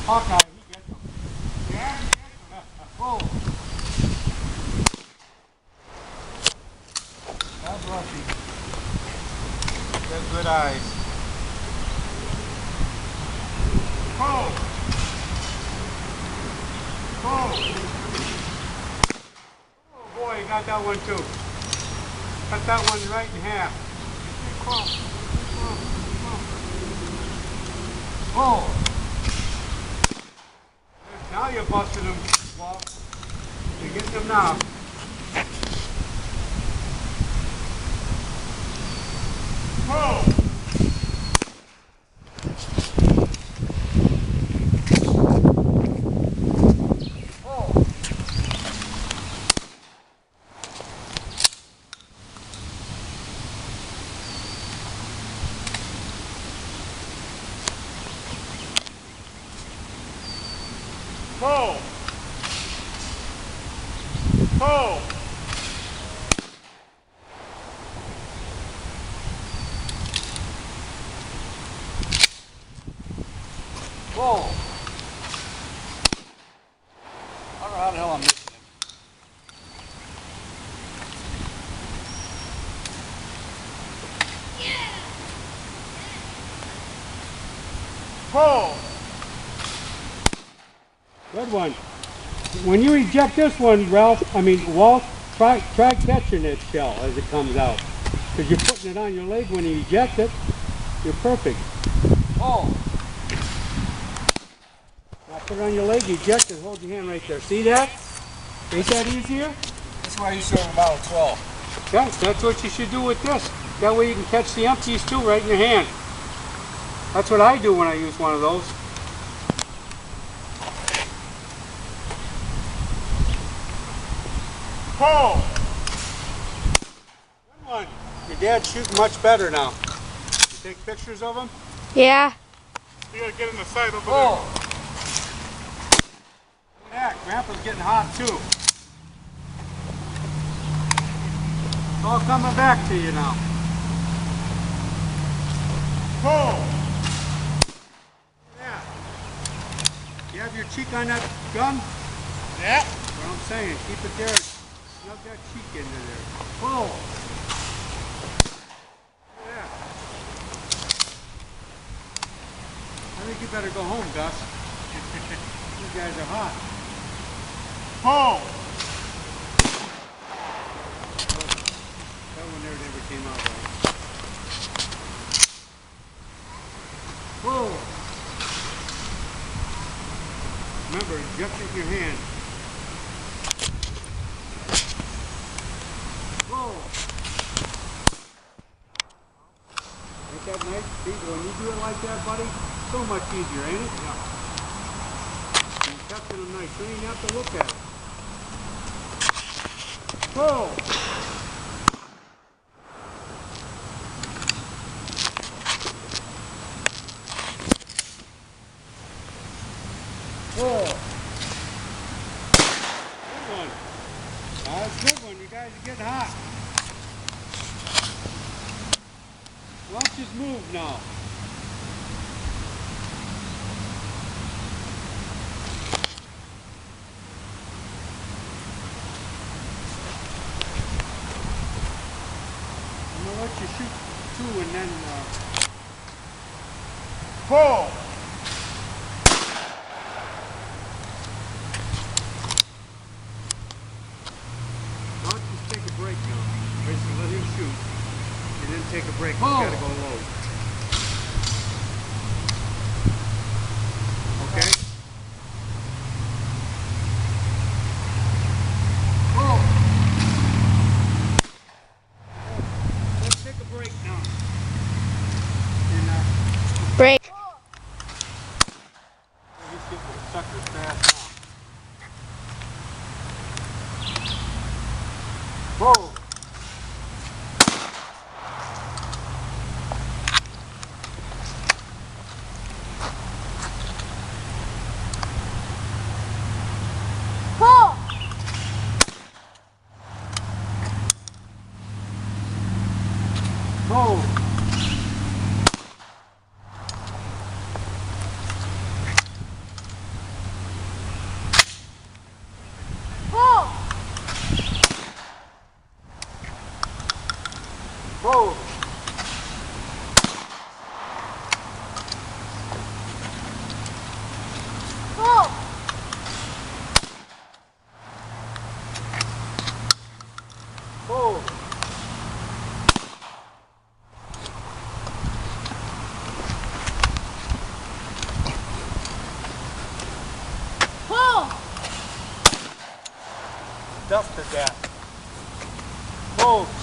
Hawkeye, he gets them. Yeah, he gets them. Whoa. God bless you. You have good eyes. Whoa. Whoa. Oh boy, you got that one too. Cut that one right in half. Whoa. Now you're busting them, Walt. You're getting them now. Whoa! Whoa! Whoa! Whoa! Whoa! I don't know how the hell I'm missing it. Whoa! Good one. When you eject this one, Walt, try catching that shell as it comes out. Because you're putting it on your leg when you eject it. You're perfect. Oh! Now put it on your leg, eject it, hold your hand right there. See that? Ain't that easier? That's why you show them Model 12. Yeah, that's what you should do with this. That way you can catch the empties too right in your hand. That's what I do when I use one of those. Oh! Good one. Your dad's shooting much better now. You take pictures of him? Yeah. You gotta get in the sight over there. Look at that. Grandpa's getting hot too. It's all coming back to you now. Whoa! Yeah. You have your cheek on that gun? Yeah. That's what I'm saying. Keep it there. Snug that cheek into there. Whoa! Yeah. I think you better go home, Gus. You guys are hot. Whoa! That one there never came out right. Whoa! Remember, eject it in your hand. Whoa! Ain't that nice? See, when you do it like that, buddy, so much easier, ain't it? Yeah. You're catching them nice. Don't even have to look at it. Whoa! Whoa! Good one. That's a good one. You guys are getting hot. Let's just move now. I'm going to let you shoot two and then... Whoa! Why don't you take a break now? Basically let him shoot and then take a break. He's got to go low. Okay? Whoa! Let's take a break now. And, Break. he's getting the suckers fast now. Whoa! Whoa! dusted that. Whoa.